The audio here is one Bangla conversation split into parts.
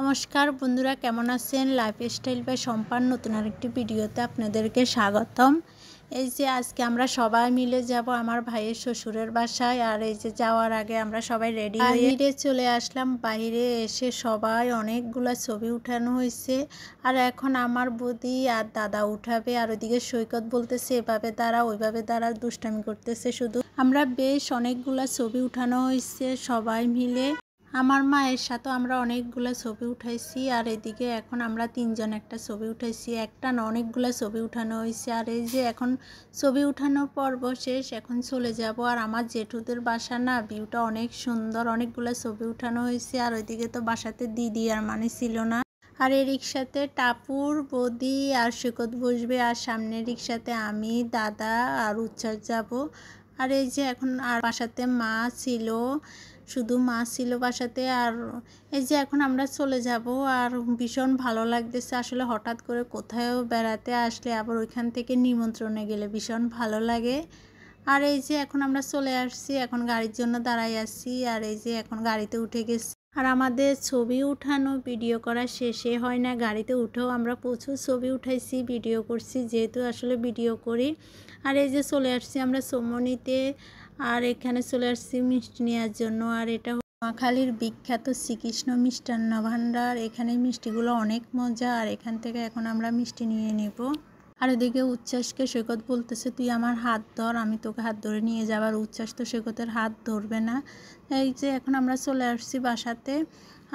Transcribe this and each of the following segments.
নমস্কার বন্ধুরা, কেমন আছেন? লাইফস্টাইল বাই সম্পার নতুন আরেকটি ভিডিওতে আপনাদেরকে স্বাগতম। এই যে আজকে আমরা সবাই মিলে যাব আমার ভাইয়ের শ্বশুরের বাসায়। আর এই যে যাওয়ার আগে আমরা সবাই রেডি হয়ে বাইরে চলে আসলাম। বাইরে এসে সবাই অনেকগুলা ছবি উঠানো হয়েছে। আর এখন আমার বৌদি আর দাদা উঠাবে। আর ওইদিকে সৈকত বলতেছে এভাবে দাঁড়া ওইভাবে দাঁড়া, দুষ্টামি করতেছে শুধু। আমরা বেশ অনেকগুলা ছবি উঠানো হয়েছে সবাই মিলে। আমার মায়ের সাথে আমরা অনেকগুলো ছবি উঠাইছি। আর এদিকে এখন আমরা তিনজন একটা ছবি উঠাইছি, একটা না অনেকগুলো ছবি উঠানো হয়েছে। আর এই যে এখন ছবি উঠানোর পর্ব শেষ, এখন চলে যাব। আর আমার জেঠুদের বাসা না, ভিউটা অনেক সুন্দর, অনেকগুলো ছবি উঠানো হয়েছে। আর ওইদিকে তো বাসাতে দিদি আর মানে ছিল না। আর এই রিক্সাতে টাপুর বৌদি আর সৈকত বসবে, আর সামনের রিক্সাতে আমি দাদা আর উচ্ছ্বাস যাব। আর এই যে এখন আর বাসাতে মা ছিল, শুধু মা ছিল বাসাতে। আর এই যে এখন আমরা চলে যাব। আর ভীষণ ভালো লাগতেছে আসলে, হঠাৎ করে কোথাও বেড়াতে আসলে আবার ওইখান থেকে নিমন্ত্রণে গেলে ভীষণ ভালো লাগে। আর এই যে এখন আমরা চলে আসছি, এখন গাড়ির জন্য দাঁড়াই আছি। আর এই যে এখন গাড়িতে উঠে গেছি। আর আমাদের ছবি উঠানো ভিডিও করা শেষে হয় না, গাড়িতে উঠেও আমরা প্রচুর ছবি উঠাইছি, ভিডিও করছি, যেহেতু আসলে ভিডিও করি। আর এই যে চলে আসছি আমরা সমনিতে। আর এখানে চলে আসছি মিষ্টি নেওয়ার জন্য। আর এটা নোয়াখালীর বিখ্যাত শ্রীকৃষ্ণ মিষ্টান্ন ভাণ্ডার। এখানে মিষ্টিগুলো অনেক মজা। আর এখান থেকে এখন আমরা মিষ্টি নিয়ে নেব। আর এদিকে উচ্ছ্বাসকে সৈকত বলতেছে তুই আমার হাত ধর, আমি তোকে হাত ধরে নিয়ে যাব। আর উচ্ছ্বাস তো সৈকতের হাত ধরবে না। এই যে এখন আমরা চলে আসছি বাসাতে।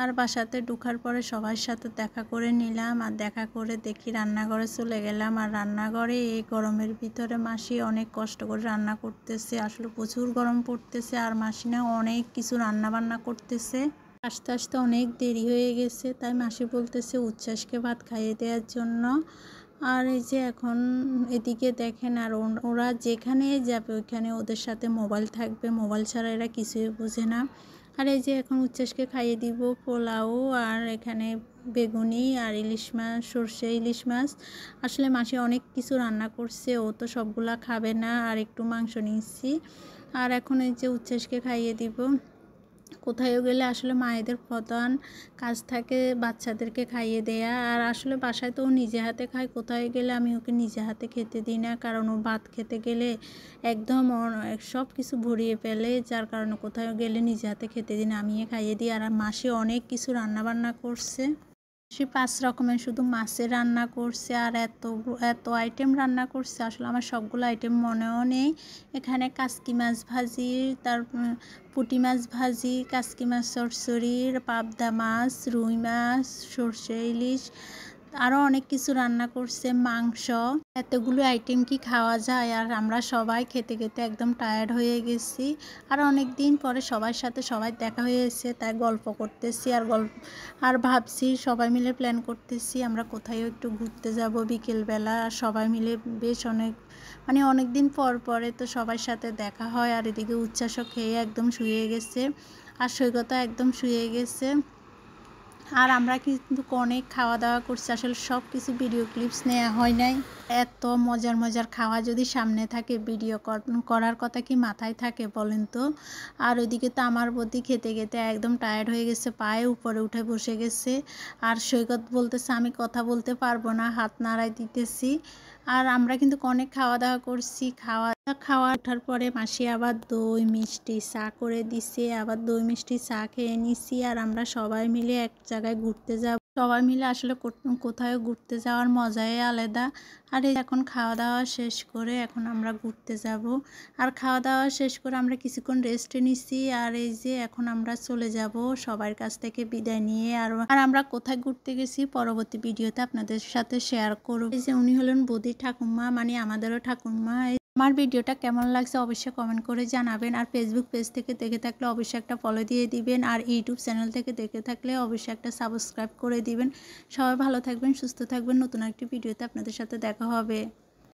আর বাসাতে ঢোকার পরে সবার সাথে দেখা করে নিলাম। আর দেখা করে দেখি রান্নাঘরে চলে গেলাম। আর রান্নাঘরে এই গরমের ভিতরে মাসি অনেক কষ্ট করে রান্না করতেছে, আসলে প্রচুর গরম পড়তেছে। আর মাসি না অনেক কিছু রান্না বান্না করতেছে। আস্তে আস্তে অনেক দেরি হয়ে গেছে, তাই মাসি বলতেছে উচ্ছ্বাসকে ভাত খাইয়ে দেওয়ার জন্য। আর এই যে এখন এদিকে দেখেন, আর ওরা যেখানে যাবে ওইখানে ওদের সাথে মোবাইল থাকবে, মোবাইল ছাড়া এরা কিছুই বোঝে না। আর এই যে এখন উচ্ছ্বাসকে খাইয়ে দিব পোলাও, আর এখানে বেগুনি আর ইলিশ মাছ, সর্ষে ইলিশ মাছ। আসলে মাসি অনেক কিছু রান্না করছে, ও তো সবগুলা খাবে না। আর একটু মাংস নিচ্ছি। আর এখন এই যে উচ্ছ্বাসকে খাইয়ে দিব। কোথাও গেলে আসলে মায়েদের প্রধান কাজ থাকে বাচ্চাদেরকে খাইয়ে দেয়া। আর আসলে বাসায় তো ও নিজে হাতে খায়, কোথাও গেলে আমি ওকে নিজে হাতে খেতে দিই না, কারণ ও ভাত খেতে গেলে একদম সব কিছু ভরিয়ে ফেলে, যার কারণে কোথাও গেলে নিজে হাতে খেতে দিই না, আমিই খাইয়ে দিই। আর মাসি অনেক কিছু রান্না বান্না করছে, সে 5 রকমের শুধু মাছের রান্না করছে। আর এত এত আইটেম রান্না করছে, আসলে আমার সবগুলো আইটেম মনেও নেই। এখানে কাসকি মাছ ভাজি, তার পুঁটি মাছ ভাজি, কাসকি মাছ চচ্চড়ি, পাবদা মাছ, রুই মাছ, সর্ষে ইলিশ, আরও অনেক কিছু রান্না করছে, মাংস। এতগুলো আইটেম কি খাওয়া যায়? আর আমরা সবাই খেতে খেতে একদম টায়ার্ড হয়ে গেছি। আর অনেক দিন পরে সবার সাথে সবাই দেখা হয়েছে, তাই গল্প করতেছি। আর ভাবছি সবাই মিলে প্ল্যান করতেছি আমরা কোথাও একটু ঘুরতে যাব বিকেলবেলা। আর সবাই মিলে বেশ অনেক দিন পরে তো সবার সাথে দেখা হয়। আর এদিকে উচ্ছ্বাসও খেয়ে একদম শুয়ে গেছে, আর সৈকতও একদম শুয়ে গেছে। আর আমরা কিন্তু অনেক খাওয়া দাওয়া করছি, আসলে সব কিছু ভিডিও ক্লিপস নেওয়া হয় নাই। এত মজার মজার খাওয়া যদি সামনে থাকে, ভিডিও করার কথা কি মাথায় থাকে বলেন তো? আর ওইদিকে তো আমার বৌদি খেতে খেতে একদম টায়ার্ড হয়ে গেছে, পায়ে উপরে উঠে বসে গেছে। আর সৈকত বলতেছে আমি কথা বলতে পারবো না, হাত নাড়াই দিতেছি। আর আমরা কিন্তু অনেক খাওয়া দাওয়া করছি। খাওয়া ওঠার পরে মাসি আবার দই মিষ্টি চা করে দিছে, আবার দই মিষ্টি চা খেয়ে নিছি। আর আমরা সবাই মিলে এক জায়গায় ঘুরতে যাব, সবাই মিলে আসলে কোথাও ঘুরতে যাওয়ার মজাই আলাদা। আর এই এখন খাওয়া দাওয়া শেষ করে এখন আমরা ঘুরতে যাব। আর খাওয়া দাওয়া শেষ করে আমরা কিছুক্ষণ রেস্ট নিছি। আর এই যে এখন আমরা চলে যাব সবার কাছ থেকে বিদায় নিয়ে। আর আমরা কোথায় ঘুরতে গেছি পরবর্তী ভিডিওতে আপনাদের সাথে শেয়ার করব। এই যে উনি হলেন বৌদি ঠাকুমা, মানে আমাদেরও ঠাকুমা। আমার ভিডিওটা কেমন লাগছে অবশ্যই কমেন্ট করে জানাবেন। আর ফেসবুক পেজ থেকে দেখে থাকলে অবশ্যই একটা ফলো দিয়ে দিবেন। আর ইউটিউব চ্যানেল থেকে দেখে থাকলে অবশ্যই একটা সাবস্ক্রাইব করে দিবেন। সবাই ভালো থাকবেন, সুস্থ থাকবেন। নতুন একটি ভিডিওতে আপনাদের সাথে দেখা হবে।